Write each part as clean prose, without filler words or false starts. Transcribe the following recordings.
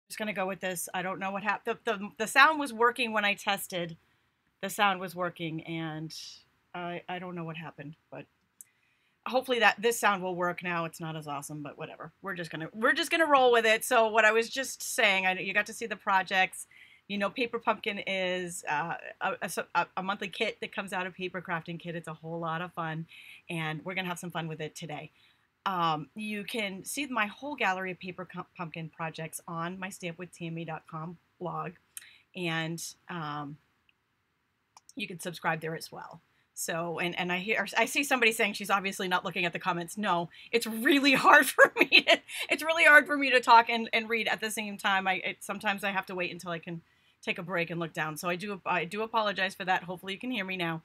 Just gonna go with this. I don't know what happened. The sound was working when I tested. The sound was working, and I don't know what happened, but hopefully that this sound will work now. It's not as awesome, but whatever. We're just gonna roll with it. So what I was just saying, you got to see the projects. You know, Paper Pumpkin is a monthly kit that comes out of Paper Crafting Kit. It's a whole lot of fun, and we're gonna have some fun with it today. You can see my whole gallery of Paper Pumpkin projects on my stampwithtami.com blog, and you can subscribe there as well. So, and I see somebody saying she's obviously not looking at the comments. No, it's really hard for me to talk and read at the same time. Sometimes I have to wait until I can take a break and look down. So I do apologize for that. Hopefully you can hear me now.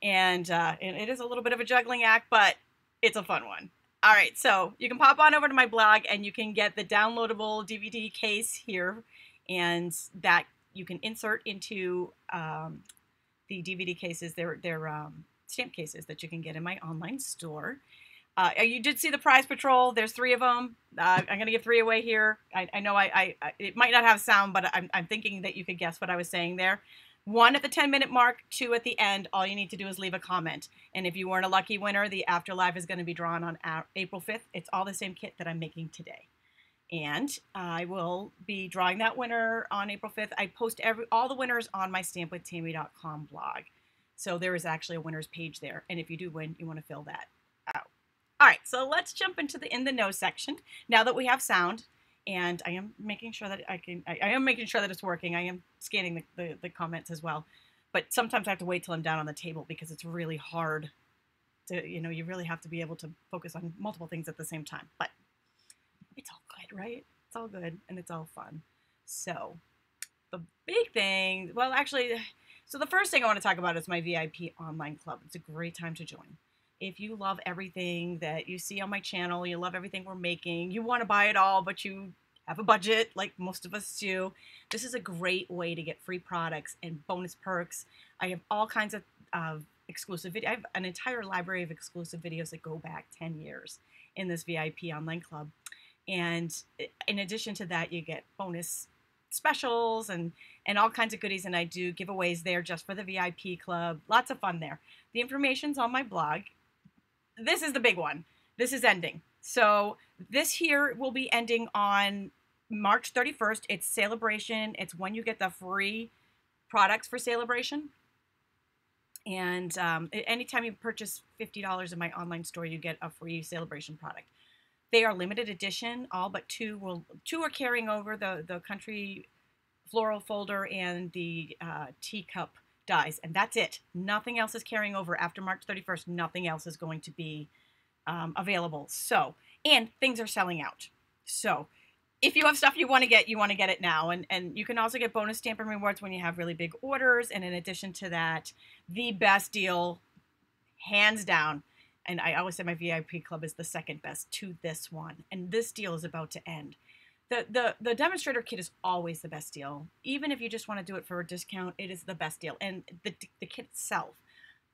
And it is a little bit of a juggling act, but it's a fun one. All right, so you can pop on over to my blog and you can get the downloadable DVD case here, and that you can insert into the DVD cases. They're stamp cases that you can get in my online store. You did see the prize patrol. There's 3 of them. I'm going to give 3 away here. I know it might not have sound, but I'm thinking that you could guess what I was saying there. 1 at the 10-minute mark, 2 at the end. All you need to do is leave a comment. And if you weren't a lucky winner, the Afterlife is going to be drawn on April 5th. It's all the same kit that I'm making today. And I will be drawing that winner on April 5th. I post all the winners on my stampwithtami.com blog. So there is actually a winner's page there. And if you do win, you want to fill that out. All right, so let's jump into the in the know section. Now that we have sound, and I am making sure that I am making sure that it's working. I am scanning the comments as well. But sometimes I have to wait till I'm down on the table because it's really hard to, you really have to be able to focus on multiple things at the same time. But it's all good, right? It's all good and it's all fun. So the big thing, well, actually, so the first thing I want to talk about is my VIP online club. It's a great time to join. If you love everything that you see on my channel, you love everything we're making, you want to buy it all, but you have a budget like most of us do, this is a great way to get free products and bonus perks. I have all kinds of exclusive videos. I have an entire library of exclusive videos that go back 10 years in this VIP online club. And in addition to that, you get bonus specials and all kinds of goodies. And I do giveaways there just for the VIP club. Lots of fun there. The information's on my blog. This is the big one. This is ending. So this here will be ending on March 31st. It's Celebration. It's when you get the free products for Celebration. And anytime you purchase $50 in my online store, you get a free Celebration product. They are limited edition. All but 2 are carrying over, the country floral folder and the teacup dies, and that's it. Nothing else is carrying over after March 31st. Nothing else is going to be available. So, and things are selling out. So if you have stuff you want to get it now. And you can also get bonus Stampin' rewards when you have really big orders. And in addition to that, the best deal, hands down, and I always say my VIP club is the second best to this one. And this deal is about to end. The demonstrator kit is always the best deal. Even if you just want to do it for a discount, it is the best deal. And the kit itself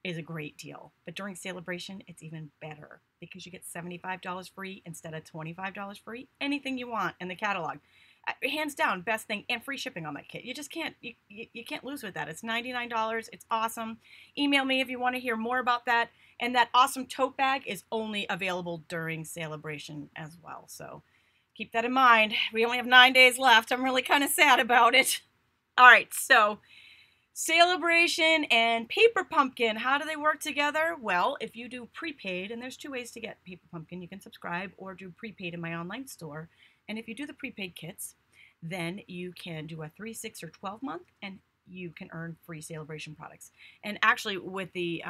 is a great deal. But during Celebration, it's even better because you get $75 free instead of $25 free. Anything you want in the catalog. Hands down, best thing, and free shipping on that kit. You just can't, you can't lose with that. It's $99. It's awesome. Email me if you want to hear more about that. And that awesome tote bag is only available during Celebration as well. So keep that in mind. We only have 9 days left. I'm really kind of sad about it. All right, so Celebration and Paper Pumpkin, how do they work together? Well, if you do prepaid, and there's 2 ways to get Paper Pumpkin. You can subscribe or do prepaid in my online store. And if you do the prepaid kits, then you can do a 3, 6, or 12 month, and you can earn free Celebration products. And actually, with the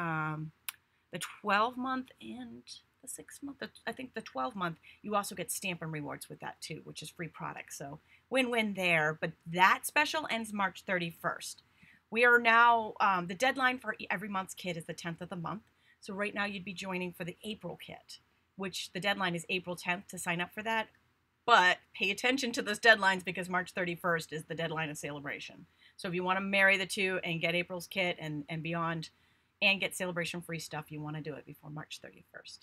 12 month and the 6 month, I think the 12 month, you also get Stampin' rewards with that too, which is free products. So win-win there. But that special ends March 31st. We are now, the deadline for every month's kit is the 10th of the month. So right now you'd be joining for the April kit, which the deadline is April 10th to sign up for that. But pay attention to those deadlines because March 31st is the deadline of Celebration. So if you want to marry the 2 and get April's kit and beyond and get Celebration free stuff, you want to do it before March 31st.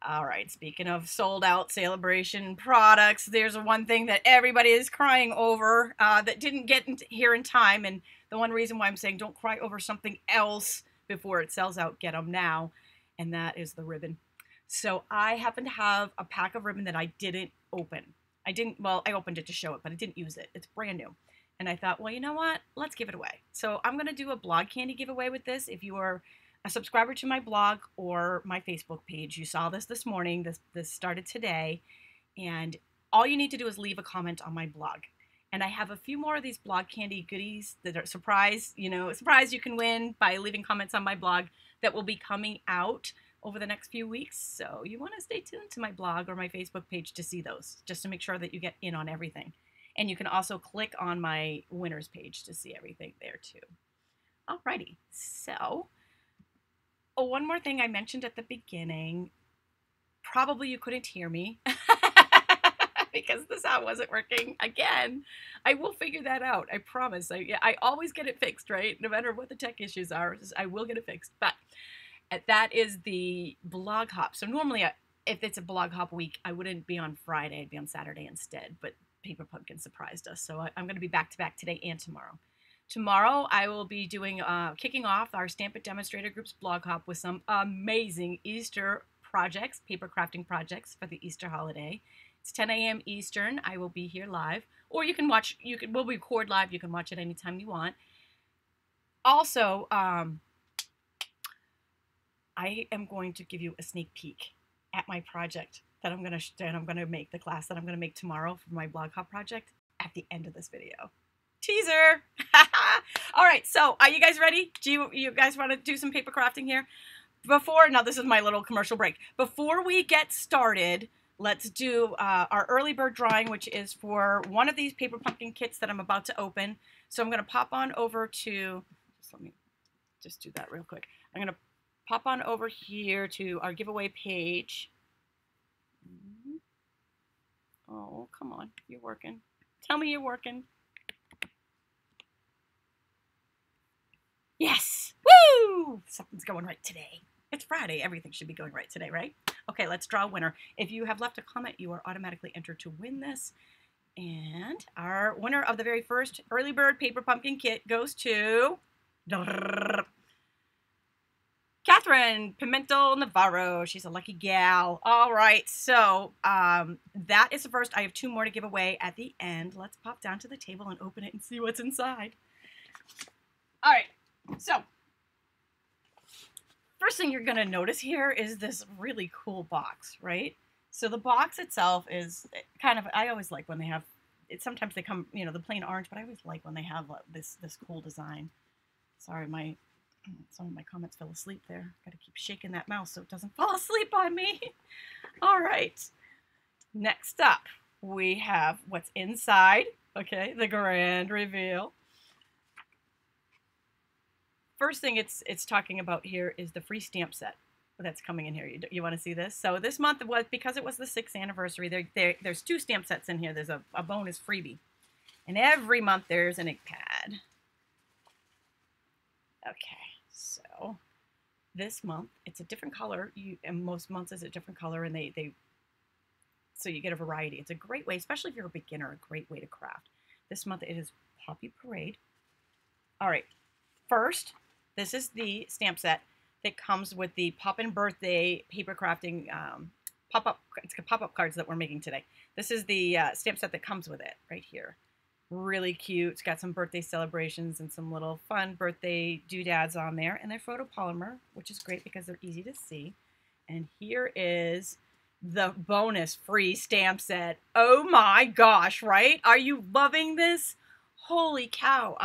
All right, speaking of sold out celebration products, there's one thing that everybody is crying over that didn't get here in time. And the one reason why I'm saying don't cry over something else before it sells out, get them now. And that is the ribbon. So I happen to have a pack of ribbon that I didn't open. Well, I opened it to show it, but I didn't use it. It's brand new. And I thought, well, you know what? Let's give it away. So I'm going to do a blog candy giveaway with this. If you are a subscriber to my blog or my Facebook page, you saw this morning. This started today. And all you need to do is leave a comment on my blog. And I have a few more of these blog candy goodies that are surprise you can win by leaving comments on my blog that will be coming out over the next few weeks. So you want to stay tuned to my blog or my Facebook page to see those, just to make sure that you get in on everything. And you can also click on my winners page to see everything there too. Alrighty, so one more thing I mentioned at the beginning, probably you couldn't hear me because the sound wasn't working again. I will figure that out, I promise. I always get it fixed, right? No matter what the tech issues are, I will get it fixed. But that is the blog hop. So normally, if it's a blog hop week, I wouldn't be on Friday, I'd be on Saturday instead. But Paper Pumpkin surprised us, so I'm going to be back-to-back today and tomorrow. Tomorrow, I will be doing kicking off our Stamp It Demonstrator Group's blog hop with some amazing Easter projects, paper crafting projects for the Easter holiday. It's 10 a.m. Eastern. I will be here live, or you can watch. We'll record live. You can watch it anytime you want. Also, I am going to give you a sneak peek at my project that I'm gonna make, the class that I'm gonna make tomorrow for my blog hop project at the end of this video. Teaser! All right, so are you guys ready? Do you guys want to do some paper crafting here? Now this is my little commercial break. Before we get started, let's do our early bird drawing, which is for one of these Paper Pumpkin kits that I'm about to open. So I'm gonna pop on over to, let me just do that real quick. I'm gonna pop on over here to our giveaway page. Oh, come on, you're working. Tell me you're working. Yes! Woo! Something's going right today. It's Friday. Everything should be going right today, right? Okay, let's draw a winner. If you have left a comment, you are automatically entered to win this. And our winner of the very first early bird Paper Pumpkin kit goes to Catherine Pimentel Navarro. She's a lucky gal. All right, so that is the first. I have two more to give away at the end. Let's pop down to the table and open it and see what's inside. All right, so first thing you're going to notice here is this really cool box, right? So the box itself is kind of, I always like when they have, sometimes they come, the plain orange, but I always like when they have this cool design. Sorry, some of my comments fell asleep there. Got to keep shaking that mouse so it doesn't fall asleep on me. All right. Next up, we have what's inside. Okay, the grand reveal. First thing it's talking about here is the free stamp set that's coming in here. You want to see this? So this month was, because it was the 6th anniversary, there's 2 stamp sets in here. There's a bonus freebie. And every month there's an ink pad. Okay. So this month it's a different color. And most months is a different color, and so you get a variety. It's a great way, especially if you're a beginner, a great way to craft. This month it is Poppy Parade. All right, first, this is the stamp set that comes with the Poppin birthday paper crafting pop-up cards that we're making today. This is the stamp set that comes with it right here. Really cute. It's got some birthday celebrations and some little fun birthday doodads on there. And they're photopolymer, which is great because they're easy to see. And here is the bonus free stamp set. Oh my gosh, right? Are you loving this? Holy cow.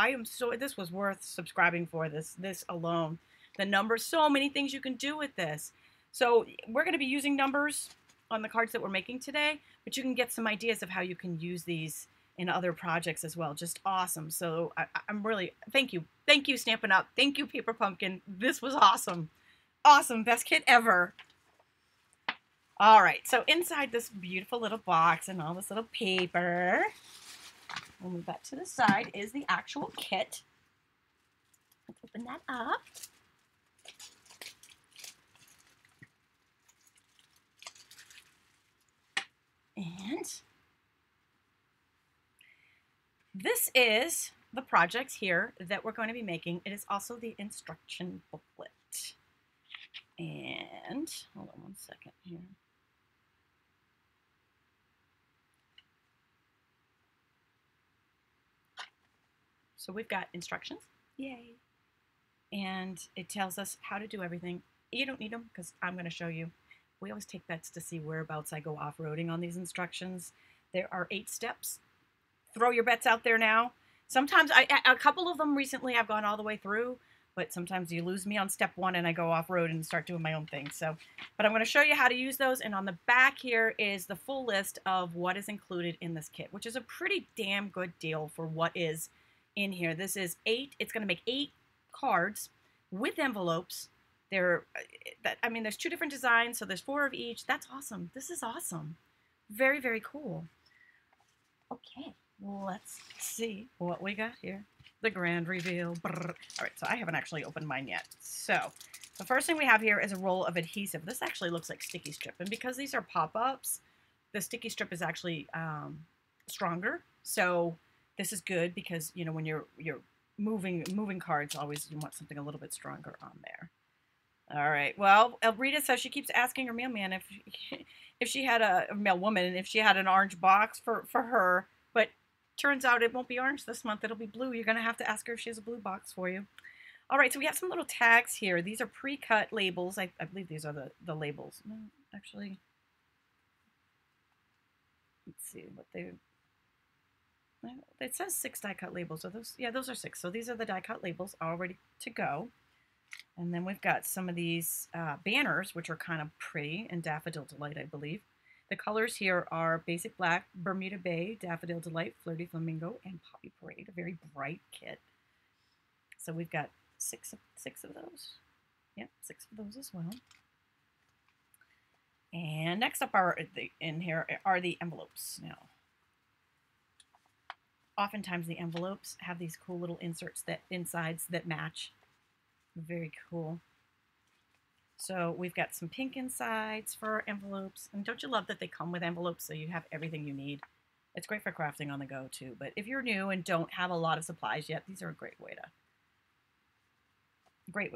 This was worth subscribing for, this alone. The numbers, so many things you can do with this. So we're going to be using numbers on the cards that we're making today, but you can get some ideas of how you can use these in other projects as well. Just awesome. So I'm really, thank you. Thank you, Stampin' Up. Thank you, Paper Pumpkin. This was awesome. Awesome. Best kit ever. All right. So inside this beautiful little box and all this little paper, we'll move that to the side, is the actual kit. Let's open that up. this is the project here that we're going to be making. It is also the instruction booklet. And hold on one second here. So we've got instructions. Yay. And it tells us how to do everything. You don't need them because I'm going to show you. We always take bets to see whereabouts I go off-roading on these instructions. There are 8 steps. Throw your bets out there now. Sometimes, a couple of them recently I've gone all the way through, but sometimes you lose me on step 1 and I go off-road and start doing my own thing. So, but I'm going to show you how to use those. And on the back here is the full list of what is included in this kit, which is a pretty damn good deal for what is in here. This is 8. It's going to make 8 cards with envelopes. There's 2 different designs, so there's 4 of each. That's awesome. This is awesome. Very, very cool. Okay, let's see what we got here. The grand reveal. Brrr. All right, so I haven't actually opened mine yet. So the first thing we have here is a roll of adhesive. This actually looks like sticky strip, and because these are pop-ups, the sticky strip is actually stronger. So this is good because, you know, when you're moving cards, always you want something a little bit stronger on there. All right. Well, Elbrita says she keeps asking her mailman if she had a mailwoman if she had an orange box for her, but turns out it won't be orange this month. It'll be blue. You're going to have to ask her if she has a blue box for you. All right. So we have some little tags here. These are pre-cut labels. I believe these are the labels. No, actually, let's see what they. It says 6 die-cut labels. Are those? Yeah, those are 6. So these are the die-cut labels all ready to go. And then we've got some of these banners, which are kind of pretty, and Daffodil Delight, I believe. The colors here are Basic Black, Bermuda Bay, Daffodil Delight, Flirty Flamingo, and Poppy Parade. A very bright kit. So we've got six of those. Yep, 6 of those as well. And next up in here are the envelopes. Now, oftentimes the envelopes have these cool little inserts insides that match. Very cool. So we've got some pink insides for our envelopes. And don't you love that they come with envelopes so you have everything you need? It's great for crafting on the go too. But if you're new and don't have a lot of supplies yet, these are a great way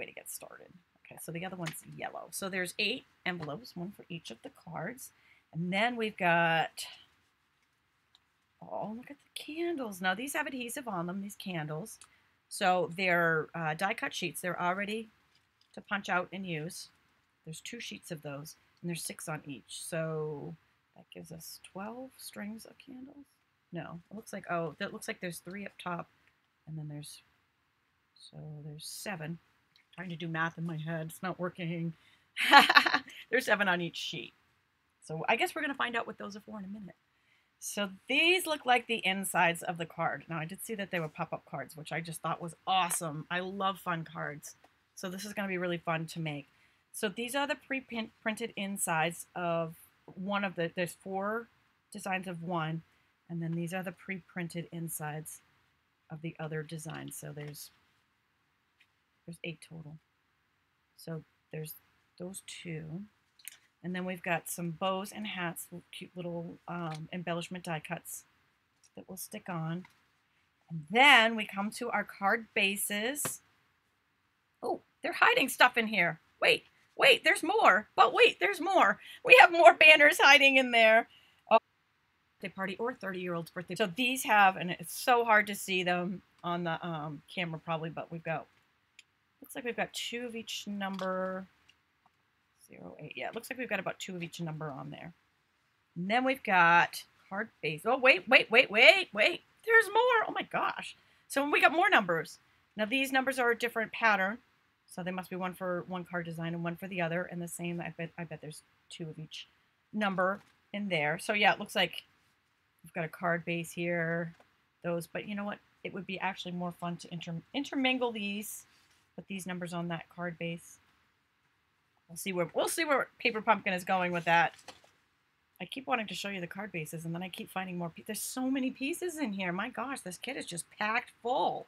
to get started. Okay, so the other one's yellow. So there's 8 envelopes, 1 for each of the cards. And then we've got, oh, look at the candles. Now these have adhesive on them, these candles. So they're die-cut sheets. They're all ready to punch out and use. There's 2 sheets of those, and there's 6 on each. So that gives us 12 strings of candles. No, it looks like, oh, that looks like there's 3 up top, and then there's 7. I'm trying to do math in my head. It's not working. There's 7 on each sheet. So I guess we're going to find out what those are for in a minute. So these look like the insides of the card. Now, I did see that they were pop-up cards, which I just thought was awesome. I love fun cards. So this is going to be really fun to make. So these are the pre-printed insides of one of the, there's 4 designs of one, and then these are the pre-printed insides of the other designs. So there's 8 total. So there's those 2. And then we've got some bows and hats, cute little embellishment die cuts that we'll stick on. And then we come to our card bases. Oh, they're hiding stuff in here. Wait, there's more. But wait, there's more. We have more banners hiding in there. Oh, birthday party or 30-year-old's birthday. So these have, and it's so hard to see them on the camera probably, but we've got, looks like we've got 2 of each number. 08. Yeah, it looks like we've got about 2 of each number on there. And then we've got card base. Oh, wait. There's more. Oh my gosh. So we got more numbers. Now these numbers are a different pattern. So they must be one for one card design and one for the other. And the same, I bet there's 2 of each number in there. So yeah, it looks like we've got a card base here. Those, but you know what? It would be actually more fun to intermingle these, put these numbers on that card base. We'll see where Paper Pumpkin is going with that. I keep wanting to show you the card bases, and then I keep finding more. There's so many pieces in here. My gosh, this kit is just packed full.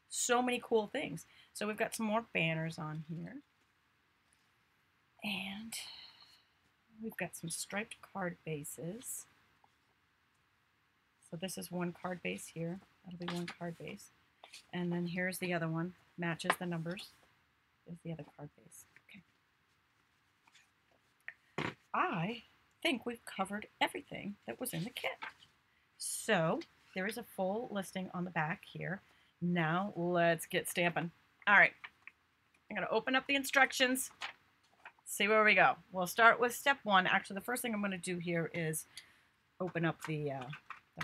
So many cool things. So we've got some more banners on here. And we've got some striped card bases. So this is one card base here. That'll be one card base. And then here's the other one. Matches the numbers. Is the other card base. Okay. I think we've covered everything that was in the kit. So there is a full listing on the back here. Now let's get stamping. All right. I'm going to open up the instructions. See where we go. We'll start with step 1. Actually, the first thing I'm going to do here is open up the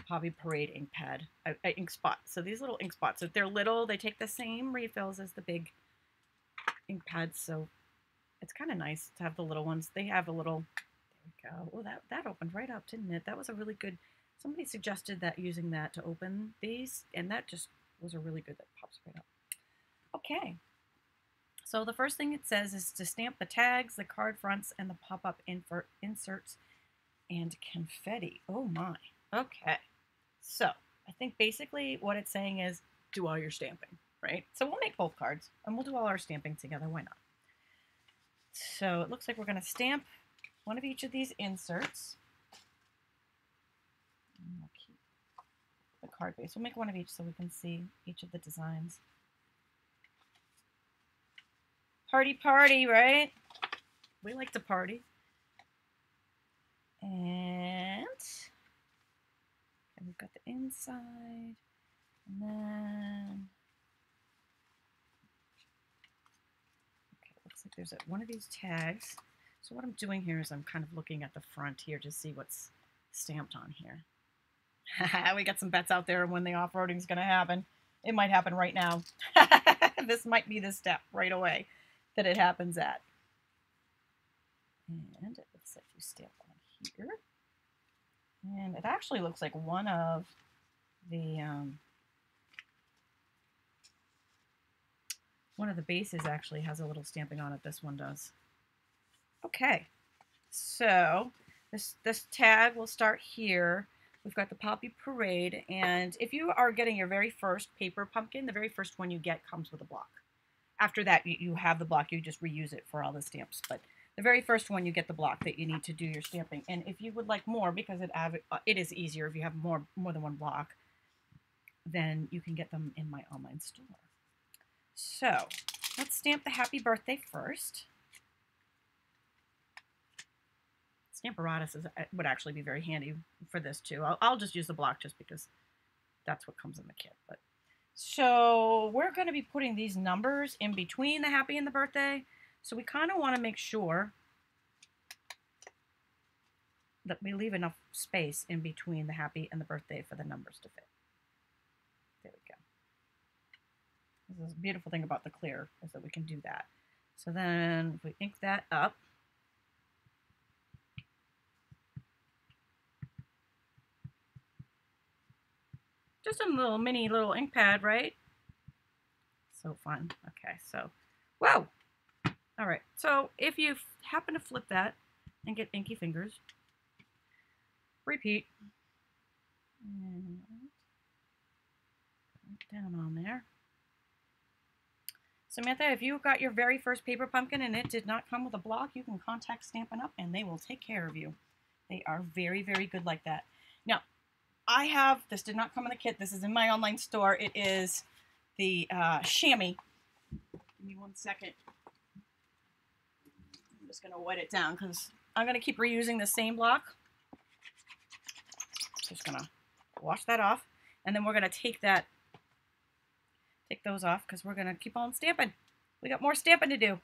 Poppy Parade ink pad, ink spot. So these little ink spots, if they're little, they take the same refills as the big ink pads. So it's kind of nice to have the little ones. They have a little, there we go. Oh, that opened right up, didn't it? That was a really good, somebody suggested that using that to open these, and that just was a really good, that pops right up. Okay. So the first thing it says is to stamp the tags, the card fronts, and the pop-up inserts and confetti. Oh my. Okay. So I think basically what it's saying is do all your stamping, right? So we'll make both cards and we'll do all our stamping together. Why not? So it looks like we're going to stamp one of each of these inserts. And we'll keep the card base. We'll make one of each so we can see each of the designs. Party, party, right? We like to party. And we've got the inside. And then, okay, looks like there's one of these tags. So what I'm doing here is I'm kind of looking at the front here to see what's stamped on here. We got some bets out there on when the off-roading is going to happen. It might happen right now. This might be the step right away that it happens at. And it looks like you stamp on here. And it actually looks like one of the bases actually has a little stamping on it. This one does. Okay, so this tag will start here. We've got the Poppy Parade, and if you are getting your very first paper pumpkin, the very first one you get comes with a block. After that, you have the block. You just reuse it for all the stamps. But the very first one, you get the block that you need to do your stamping. And if you would like more, because it is easier if you have more than one block, then you can get them in my online store. So let's stamp the happy birthday first. Stamparatus would actually be very handy for this too. I'll just use the block just because that's what comes in the kit. But so we're going to be putting these numbers in between the happy and the birthday. So we kind of want to make sure that we leave enough space in between the happy and the birthday for the numbers to fit. There we go. This is a beautiful thing about the clear is that we can do that. So then if we ink that up, just a little mini ink pad, right? So fun. Okay, so, whoa! All right, so if you happen to flip that and get inky fingers, repeat. And down on there. Samantha, if you got your very first paper pumpkin and it did not come with a block, you can contact Stampin' Up and they will take care of you. They are very, very good like that. Now, this did not come in the kit. This is in my online store. It is the chamois. Give me 1 second. I'm just going to wet it down because I'm going to keep reusing the same block. Just going to wash that off. And then we're going to take those off because we're going to keep on stamping. We got more stamping to do.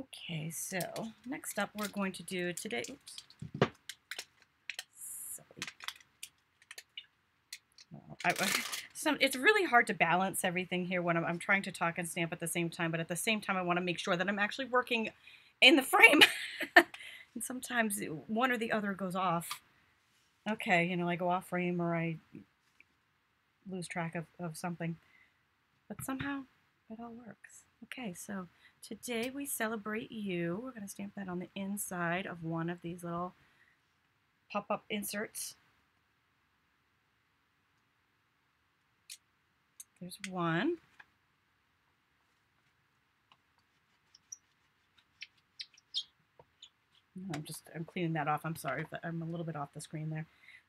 Okay, so next up we're going to do today. Oops. It's really hard to balance everything here when I'm trying to talk and stamp at the same time, but at the same time I want to make sure that I'm actually working in the frame. And sometimes one or the other goes off. Okay, I go off frame or I lose track of something. But somehow it all works. Okay, so today we celebrate you. We're going to stamp that on the inside of one of these little pop-up inserts. There's one. I'm cleaning that off. I'm sorry if I'm a little bit off the screen there.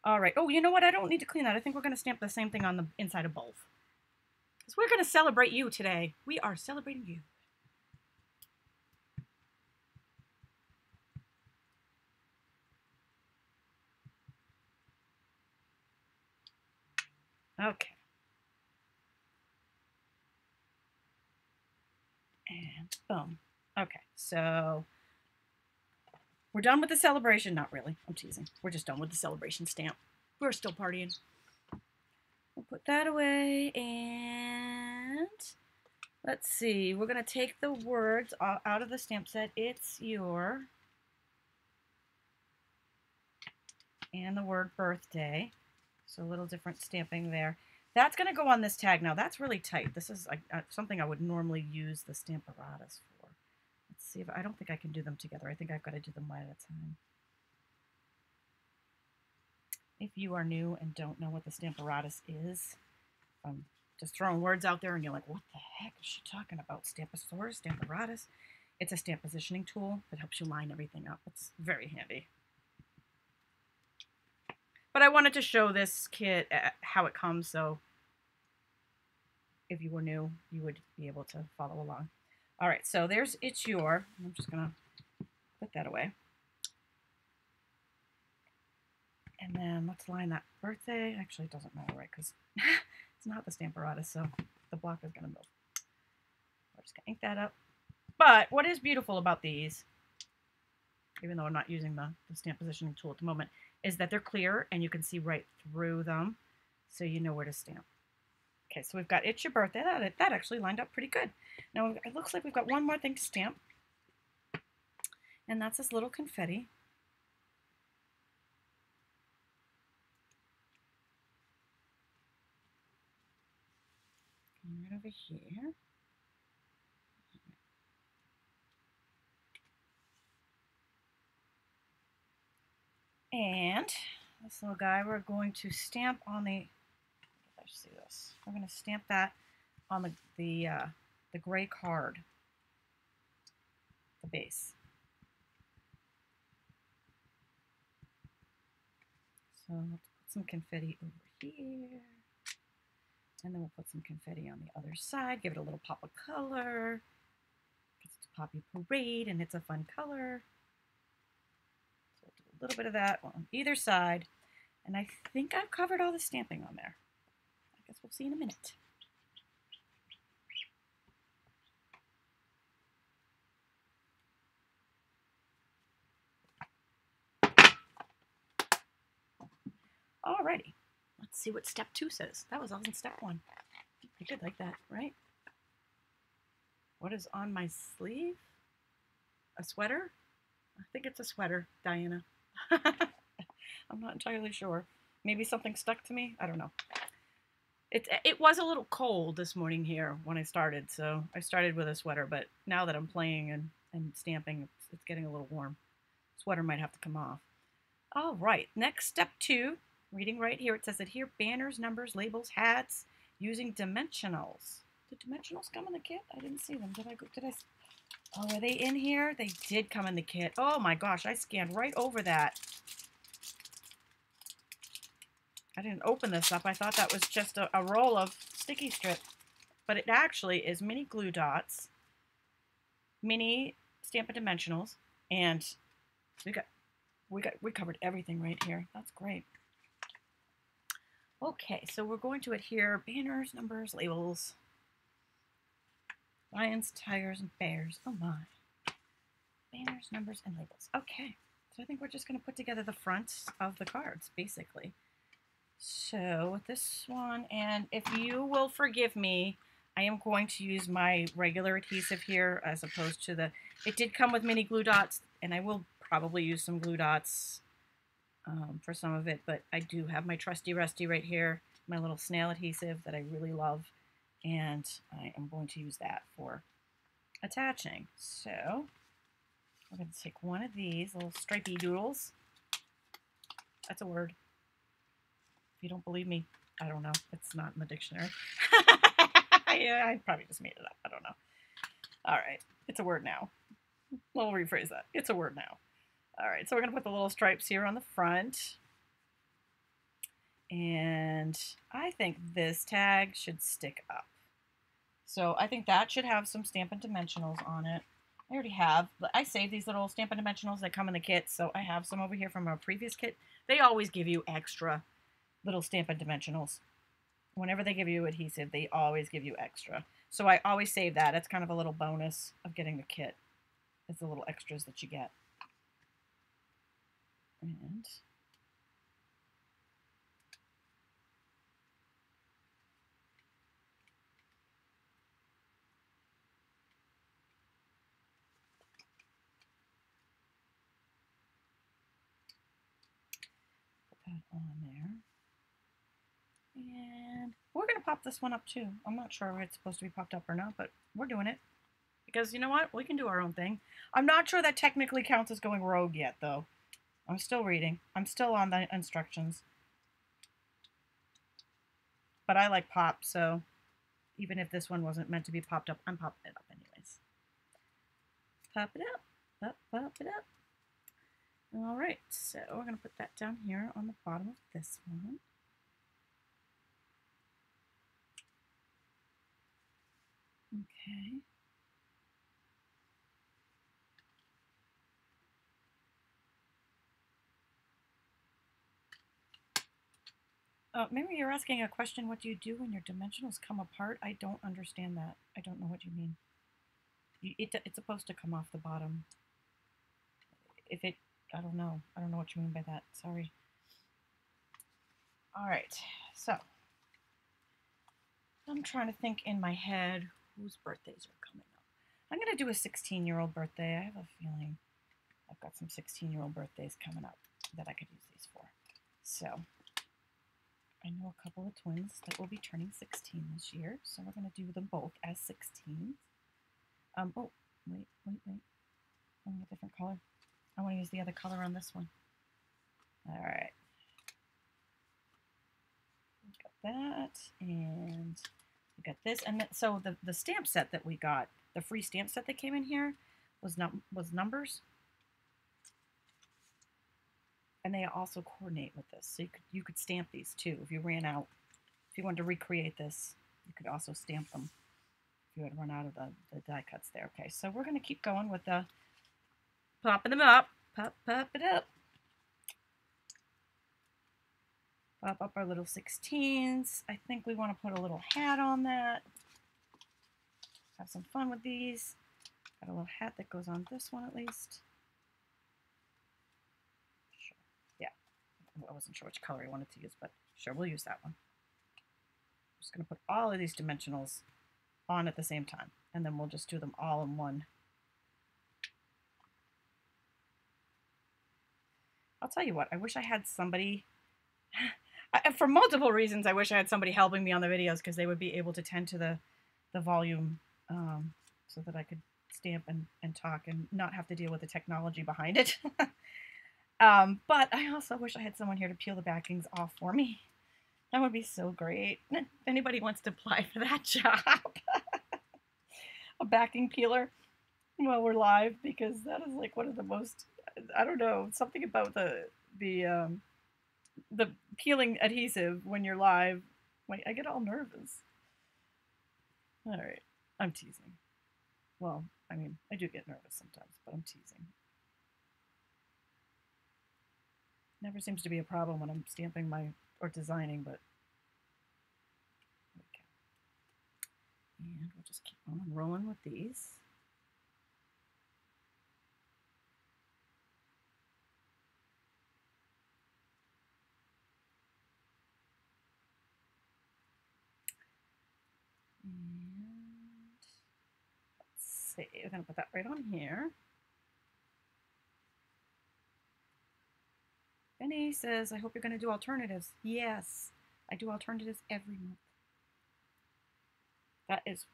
All right. Oh, you know what? I don't need to clean that. I think we're going to stamp the same thing on the inside of both. Because we're going to celebrate you today. We are celebrating you. Okay. And boom. Okay, so we're done with the celebration. Not really. I'm teasing. We're just done with the celebration stamp. We're still partying. We'll put that away, and let's see. We're going to take the words out of the stamp set. It's your, and the word birthday. So a little different stamping there. That's going to go on this tag. Now, that's really tight. This is something I would normally use the Stamparatus for. Let's see if I don't think I can do them together. I think I've got to do them one at a time. If you are new and don't know what the Stamparatus is, I'm just throwing words out there and you're like, what the heck is she talking about? Stamposaurus, Stamparatus. It's a stamp positioning tool that helps you line everything up. It's very handy. But I wanted to show this kit how it comes, so if you were new, you would be able to follow along. All right, so there's It's Your. I'm just going to put that away. And then let's line that birthday. Actually, it doesn't matter, right? Because it's not the Stamparatus, so the block is going to move. We're just going to ink that up. But what is beautiful about these, even though I'm not using the stamp positioning tool at the moment, is that they're clear and you can see right through them, so you know where to stamp. Okay, so we've got It's Your Birthday. That actually lined up pretty good. Now, it looks like we've got one more thing to stamp, and that's this little confetti. Right over here. And this little guy, we're going to stamp on the, let's see this. We're going to stamp that on the gray card, the base. So let's put some confetti over here. And then we'll put some confetti on the other side, give it a little pop of color. Because it's a Poppy Parade and it's a fun color. So we'll do a little bit of that on either side. And I think I've covered all the stamping on there. I guess we'll see in a minute. Alrighty, let's see what step 2 says. That was all in step 1. Pretty good like that, right? What is on my sleeve? A sweater? I think it's a sweater, Diana. I'm not entirely sure. Maybe something stuck to me? I don't know. It was a little cold this morning here when I started, so I started with a sweater, but now that I'm playing and stamping, it's getting a little warm. Sweater might have to come off. All right, next step 2. Reading right here, it says adhere banners, numbers, labels, hats using dimensionals. Did dimensionals come in the kit? I didn't see them. Did I? Oh, are they in here? They did come in the kit. Oh my gosh, I scanned right over that. I didn't open this up. I thought that was just a roll of sticky strip. But it actually is mini glue dots, mini Stampin' Dimensionals, and we covered everything right here. That's great. Okay, so we're going to adhere banners, numbers, labels, lions, tigers, and bears. Oh my. Banners, numbers, and labels. Okay, so I think we're just going to put together the fronts of the cards, basically. So with this one, and if you will forgive me, I am going to use my regular adhesive here as opposed to the, it did come with mini glue dots, and I will probably use some glue dots for some of it, but I do have my trusty rusty right here, my little snail adhesive that I really love, and I am going to use that for attaching. So we're going to take one of these little stripey doodles. That's a word. If you don't believe me, I don't know. It's not in the dictionary. Yeah, I probably just made it up. I don't know. All right. It's a word now. We'll rephrase that. It's a word now. All right. So we're going to put the little stripes here on the front. And I think this tag should stick up. So I think that should have some Stampin' Dimensionals on it. I already have. I saved these little Stampin' Dimensionals that come in the kit, so I have some over here from a previous kit. They always give you extra little Stampin' Dimensionals. Whenever they give you adhesive, they always give you extra. So I always save that. It's kind of a little bonus of getting the kit. It's the little extras that you get. And put that on there. And we're going to pop this one up too. I'm not sure if it's supposed to be popped up or not, but we're doing it. Because you know what? We can do our own thing. I'm not sure that technically counts as going rogue yet, though. I'm still reading. I'm still on the instructions. But I like pop, so even if this one wasn't meant to be popped up, I'm popping it up anyways. Pop it up. Pop it up. All right, so we're going to put that down here on the bottom of this one. Okay. Maybe you're asking a question, what do you do when your dimensionals come apart? I don't understand that. I don't know what you mean. It's supposed to come off the bottom. If it, I don't know. I don't know what you mean by that. Sorry. All right, so I'm trying to think in my head whose birthdays are coming up. I'm going to do a 16-year-old birthday. I have a feeling I've got some 16-year-old birthdays coming up that I could use these for. So I know a couple of twins that will be turning 16 this year, so we're going to do them both as 16. Oh, wait. I want a different color. I want to use the other color on this one. All right. We got that, and we got this. And so the stamp set that we got, the free stamp set that came in here, was numbers. And they also coordinate with this. So you could stamp these too if you ran out. If you wanted to recreate this, you could also stamp them if you had run out of the die cuts there. Okay, so we're going to keep going with the popping them up. Pop it up. Pop up our little 16s. I think we want to put a little hat on that. Have some fun with these. Got a little hat that goes on this one at least. Sure. Yeah. I wasn't sure which color I wanted to use, but sure, we'll use that one. I'm just going to put all of these dimensionals on at the same time, and then we'll just do them all in one. I'll tell you what, I wish I had somebody, for multiple reasons, I wish I had somebody helping me on the videos because they would be able to tend to the volume so that I could stamp and talk and not have to deal with the technology behind it. But I also wish I had someone here to peel the backings off for me. That would be so great. If anybody wants to apply for that job, a backing peeler while we're live, because that is like one of the most, I don't know, something about the peeling adhesive when you're live. Wait, I get all nervous. All right, I'm teasing. Well, I mean, I do get nervous sometimes, but I'm teasing. Never seems to be a problem when I'm stamping or designing, but okay. And we'll just keep on rolling with these. And let's see, we're going to put that right on here. Benny says, I hope you're going to do alternatives. Yes, I do alternatives every month. That is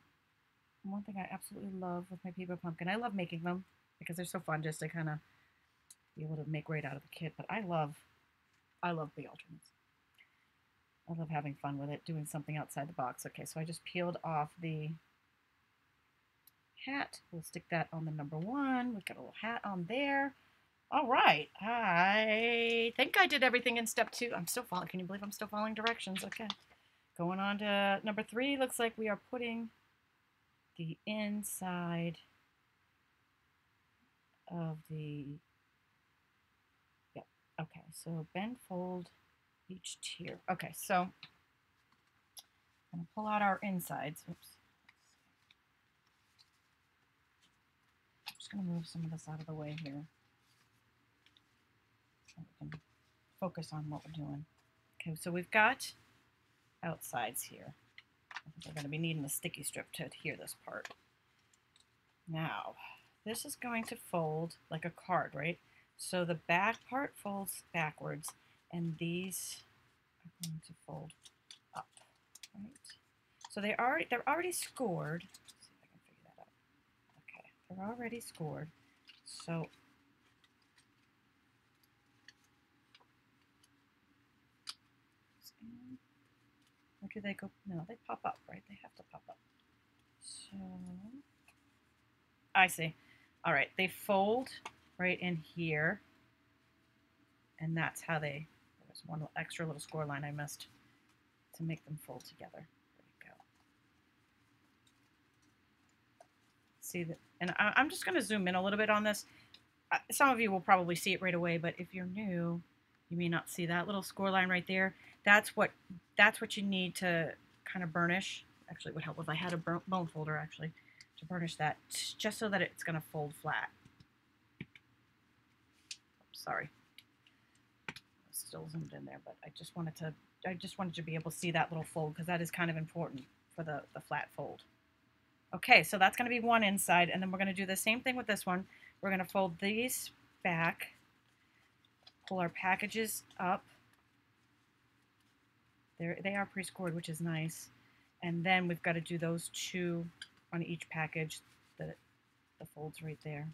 one thing I absolutely love with my paper pumpkin. I love making them because they're so fun just to kind of be able to make right out of the kit. But I love the alternates. I love having fun with it, doing something outside the box. Okay, so I just peeled off the hat. We'll stick that on the number one. We've got a little hat on there. All right. I think I did everything in step 2. I'm still following. Can you believe I'm still following directions? Okay. Going on to number 3. Looks like we are putting the inside of the, yep. Okay. So bend, fold each tier. Okay. So I'm going to pull out our insides. Oops. I'm just going to move some of this out of the way here, so we can focus on what we're doing. Okay, so we've got outsides here. We're going to be needing a sticky strip to adhere this part. Now, this is going to fold like a card, right? So the back part folds backwards, and these are going to fold up, right? So they're already scored. Let's see if I can figure that out. Okay, they're already scored. So or do they go? No, they pop up, right? They have to pop up. So I see. All right, they fold right in here, and that's how they. There's one extra little score line I missed to make them fold together. There we go. See that? And I'm just going to zoom in a little bit on this. Some of you will probably see it right away, but if you're new, you may not see that little score line right there. That's what you need to kind of burnish. Actually, it would help if I had a bone folder actually to burnish that, just so that it's going to fold flat. Sorry, it's still zoomed in there, but I just wanted to be able to see that little fold, because that is kind of important for the flat fold. Okay, so that's going to be one inside, and then we're going to do the same thing with this one. We're going to fold these back, pull our packages up. They are pre-scored, which is nice. And then we've got to do those 2 on each package, the folds right there.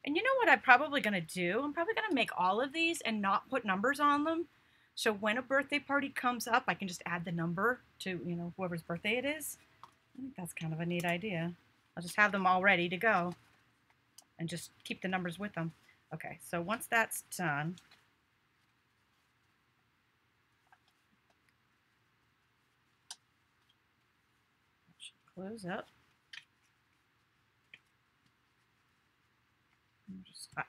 And you know what I'm probably going to do? I'm probably going to make all of these and not put numbers on them. So when a birthday party comes up, I can just add the number to, you know, whoever's birthday it is. I think that's kind of a neat idea. I'll just have them all ready to go and just keep the numbers with them. Okay, so once that's done, that should close up.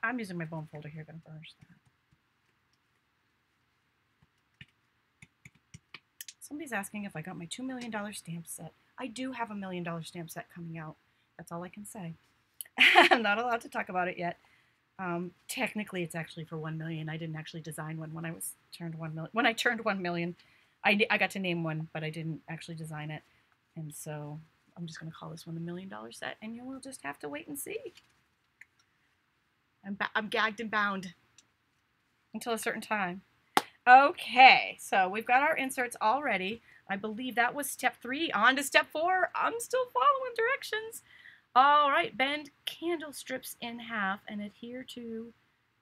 I'm using my bone folder here, going to burnish that. Somebody's asking if I got my $2 million stamp set. I do have a $1 million stamp set coming out. That's all I can say. I'm not allowed to talk about it yet. Technically, it's actually for 1 million. I didn't actually design one when I turned 1 million. When I turned 1 million, I got to name one, but I didn't actually design it. And so I'm just going to call this one the $1 million set, and you will just have to wait and see. I'm gagged and bound until a certain time. Okay, so we've got our inserts all ready. I believe that was step 3. On to step 4. I'm still following directions. All right, bend candle strips in half and adhere to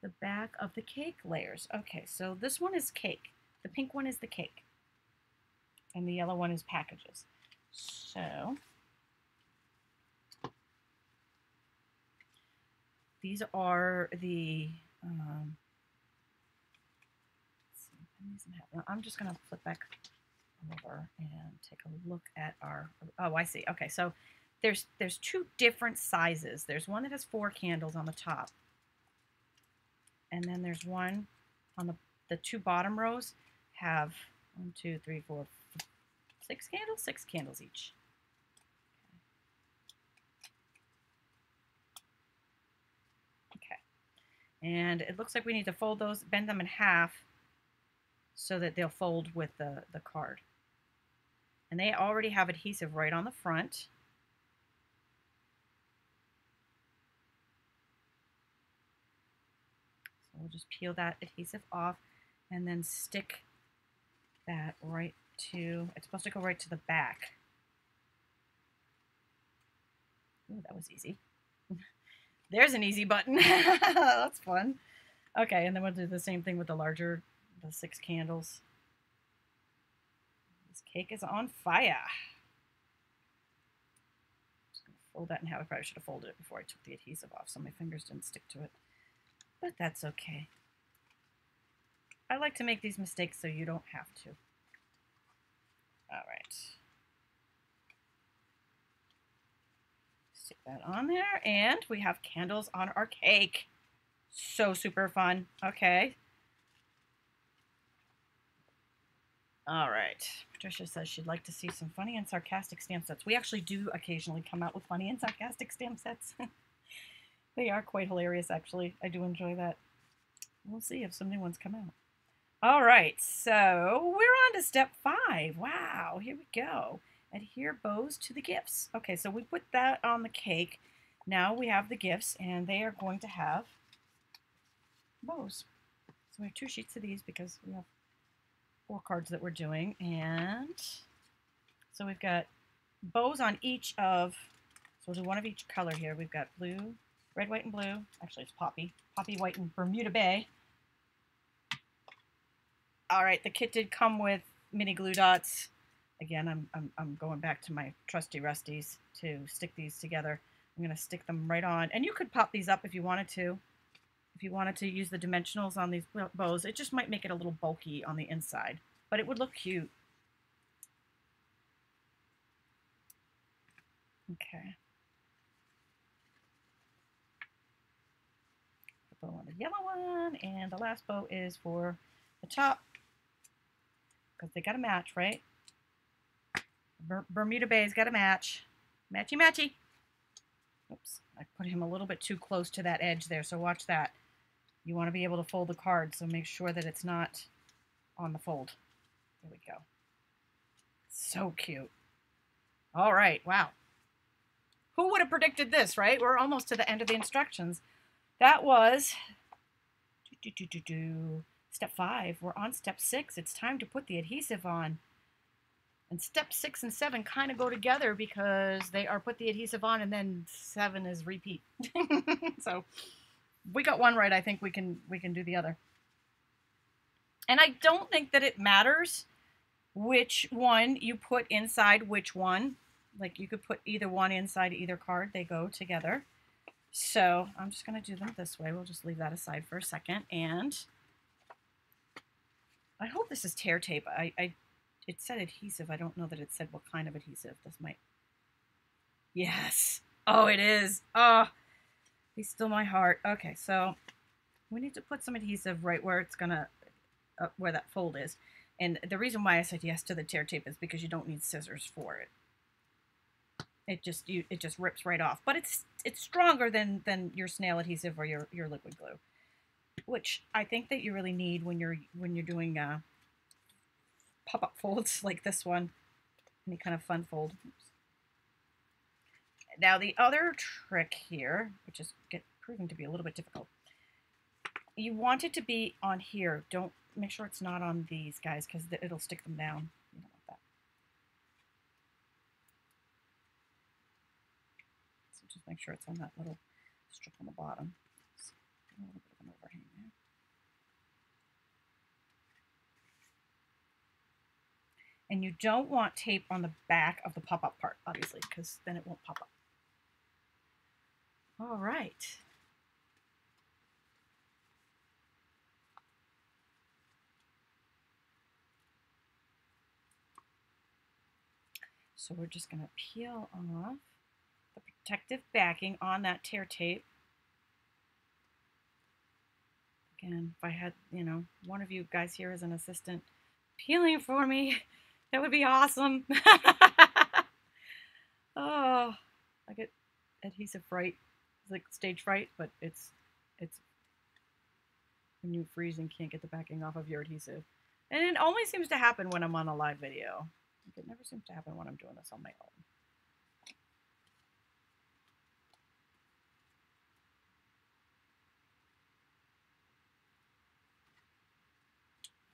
the back of the cake layers. Okay, so this one is cake. The pink one is the cake. And the yellow one is packages. So these are the I'm just going to flip back over and take a look at our, oh, I see. Okay, so there's 2 different sizes. There's one that has 4 candles on the top. And then there's one on the 2 bottom rows have 1, 2, 3, 4, 6 candles? 6 candles each. Okay. And it looks like we need to fold those, bend them in half, so that they'll fold with the card. And they already have adhesive right on the front. So we'll just peel that adhesive off and then stick that right to, it's supposed to go right to the back. Ooh, that was easy. There's an easy button. That's fun. Okay, and then we'll do the same thing with the larger, the 6 candles. cake is on fire. Just gonna fold that in half. I probably should have folded it before I took the adhesive off so my fingers didn't stick to it. But that's okay. I like to make these mistakes so you don't have to. All right. Stick that on there, and we have candles on our cake. So super fun. Okay. All right. Patricia says she'd like to see some funny and sarcastic stamp sets. We actually do occasionally come out with funny and sarcastic stamp sets. They are quite hilarious, actually. I do enjoy that. We'll see if some new ones come out. All right, so we're on to step 5. Wow, here we go. Adhere bows to the gifts. Okay, so we put that on the cake. Now we have the gifts, and they are going to have bows. So we have 2 sheets of these because we have 4 cards that we're doing. And so we've got bows on each of, so we'll do one of each color here. We've got blue, red, white, and blue. Actually, it's poppy. Poppy, white, and Bermuda Bay. All right, the kit did come with mini glue dots. Again, I'm going back to my trusty rusties to stick these together. I'm going to stick them right on. And you could pop these up if you wanted to. If you wanted to use the dimensionals on these bows, it just might make it a little bulky on the inside, but it would look cute. Okay. The bow on the yellow one, and the last bow is for the top, because they got to match, right? Bermuda Bay's got to match. Matchy, matchy. Oops, I put him a little bit too close to that edge there, so watch that. You want to be able to fold the card, so make sure that it's not on the fold. There we go. So cute. All right, wow. Who would have predicted this, right? We're almost to the end of the instructions. That was step 5. We're on step 6. It's time to put the adhesive on. And step 6 and 7 kind of go together because they are put the adhesive on and then 7 is repeat. So we got one right. I think we can do the other. And I don't think that it matters which one you put inside which one. Like you could put either one inside either card. They go together. So I'm just going to do them this way. We'll just leave that aside for a second. And I hope this is tear tape. It said adhesive. I don't know that it said what kind of adhesive. This might. Yes. Oh, it is. Oh, be still my heart. Okay, so we need to put some adhesive right where it's gonna, where that fold is. And the reason why I said yes to the tear tape is because you don't need scissors for it. It just rips right off. But it's stronger than your snail adhesive or your liquid glue, which I think that you really need when you're doing pop-up folds like this one. Any kind of fun fold. Oops. Now the other trick here, which is proving to be a little bit difficult, you want it to be on here. Don't make sure it's not on these guys because it'll stick them down. You don't want that. So just make sure it's on that little strip on the bottom. A little bit of an overhang there. And you don't want tape on the back of the pop-up part, obviously, because then it won't pop up. All right. So we're just going to peel off the protective backing on that tear tape. Again, if I had, one of you guys here as an assistant peeling for me, that would be awesome. Oh, I get adhesive fright. It's like stage fright, but it's when you freeze and can't get the backing off of your adhesive. And it only seems to happen when I'm on a live video. It never seems to happen when I'm doing this on my own.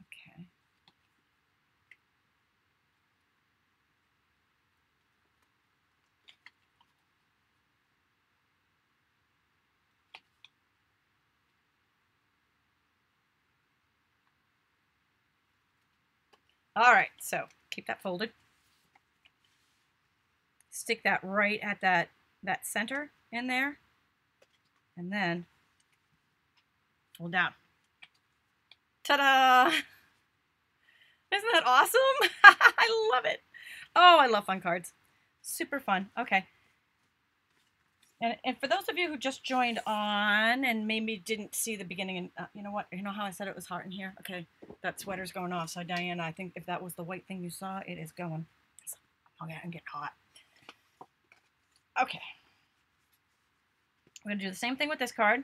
Okay. All right, so keep that folded. Stick that right at that center in there, and then fold down. Ta-da! Isn't that awesome? I love it. Oh, I love fun cards. Super fun. Okay. And for those of you who just joined on and maybe didn't see the beginning, and you know what? You know how I said it was hot in here? Okay, that sweater's going off. So Diana, I think if that was the white thing you saw, it is going. Okay, I'm getting hot. Okay. We're going to do the same thing with this card.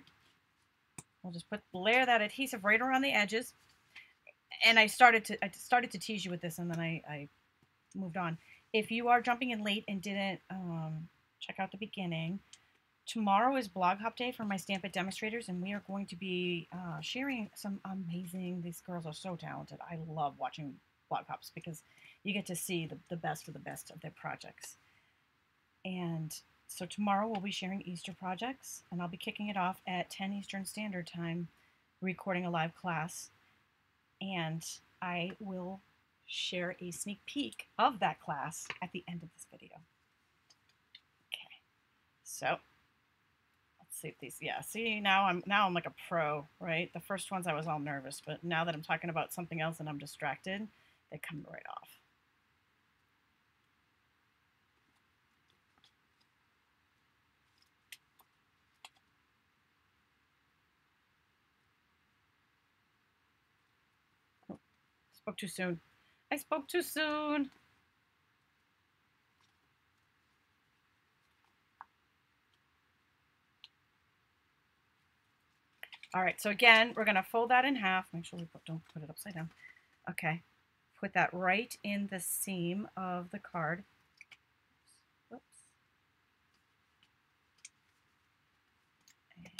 We'll just layer that adhesive right around the edges. And I started to tease you with this, and then I moved on. If you are jumping in late and didn't check out the beginning, tomorrow is Blog Hop Day for my Stamp It demonstrators, and we are going to be sharing some amazing, these girls are so talented. I love watching Blog Hops because you get to see the best of their projects. And so tomorrow we'll be sharing Easter projects, and I'll be kicking it off at 10 Eastern Standard Time, recording a live class, and I will share a sneak peek of that class at the end of this video. Okay, so let's see if these, yeah, see, now I'm like a pro, right? The first ones I was all nervous, but now that I'm talking about something else and I'm distracted, they come right off. Spoke too soon. I spoke too soon. All right, so again, we're going to fold that in half. Make sure we don't put it upside down. Okay, put that right in the seam of the card. Whoops.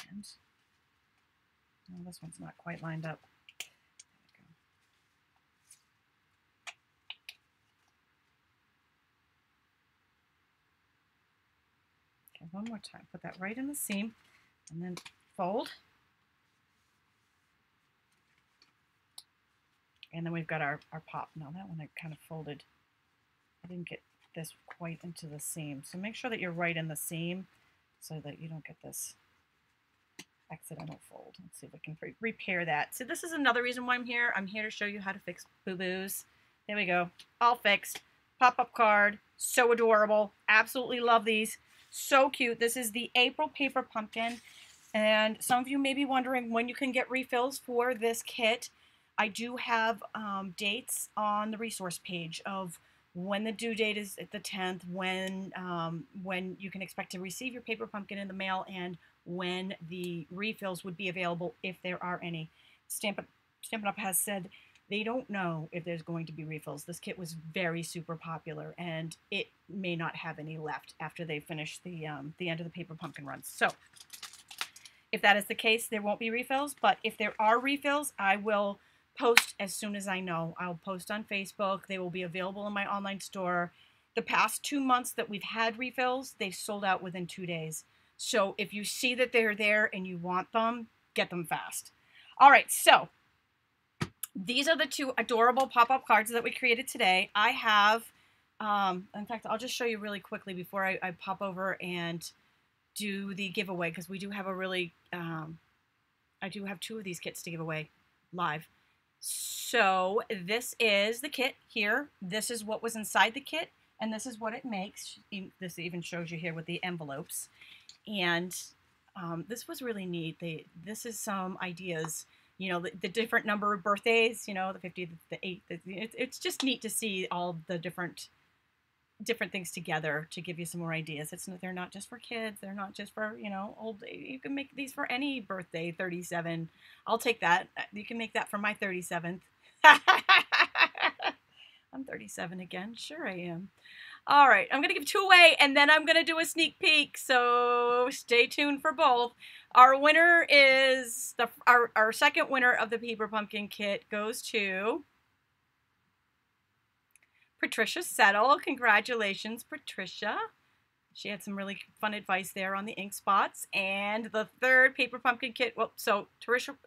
And oh, this one's not quite lined up. Okay, one more time. Put that right in the seam and then fold. And then we've got our pop. Now that one I kind of folded. I didn't get this quite into the seam. So make sure that you're right in the seam so that you don't get this accidental fold. Let's see if we can repair that. So this is another reason why I'm here. I'm here to show you how to fix boo-boos. There we go. All fixed. Pop-up card. So adorable. Absolutely love these. So cute. This is the April Paper Pumpkin. And some of you may be wondering when you can get refills for this kit. I do have dates on the resource page of when the due date is at the 10th, when you can expect to receive your Paper Pumpkin in the mail, and when the refills would be available if there are any. Stampin' Up has said they don't know if there's going to be refills. This kit was very super popular, and it may not have any left after they finish the end of the Paper Pumpkin runs. So if that is the case, there won't be refills, but if there are refills, I will post as soon as I know. I'll post on Facebook. They will be available in my online store. The past 2 months that we've had refills, they've sold out within 2 days. So if you see that they're there and you want them, get them fast. All right, so these are the two adorable pop-up cards that we created today. I have, in fact, I'll just show you really quickly before I pop over and do the giveaway, because we do have a really, I do have 2 of these kits to give away live. So this is the kit here. This is what was inside the kit, and this is what it makes. This even shows you here with the envelopes. And this was really neat. This is some ideas, you know, the different number of birthdays, you know, the 50, the 8. It's just neat to see all the different things together to give you some more ideas. They're not just for kids. They're not just for, you know, old. You can make these for any birthday. 37. I'll take that. You can make that for my 37th. I'm 37 again. Sure I am. All right, I'm going to give 2 away, and then I'm going to do a sneak peek, so stay tuned for both. Our winner is, our second winner of the Paper Pumpkin kit goes to Patricia Settle. Congratulations, Patricia. She had some really fun advice there on the ink spots. And the third paper pumpkin kit, well, so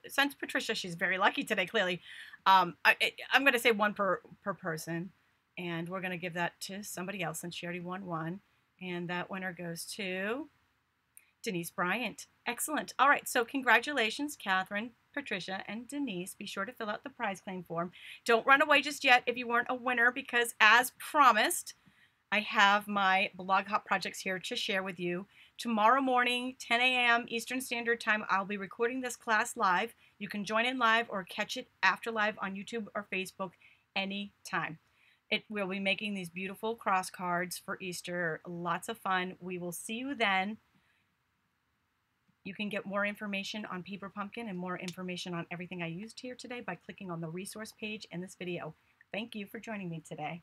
since Patricia, she's very lucky today, clearly. I'm going to say one per person. And we're going to give that to somebody else since she already won one. And that winner goes to Denise Bryant. Excellent. All right, so congratulations, Catherine, Patricia, and Denise. Be sure to fill out the prize claim form. Don't run away just yet if you weren't a winner, because as promised, I have my Blog Hop projects here to share with you. Tomorrow morning, 10 a.m. Eastern Standard Time, I'll be recording this class live. You can join in live or catch it after live on YouTube or Facebook anytime. We'll be making these beautiful cross cards for Easter. Lots of fun. We will see you then. You can get more information on Paper Pumpkin and more information on everything I used here today by clicking on the resource page in this video. Thank you for joining me today.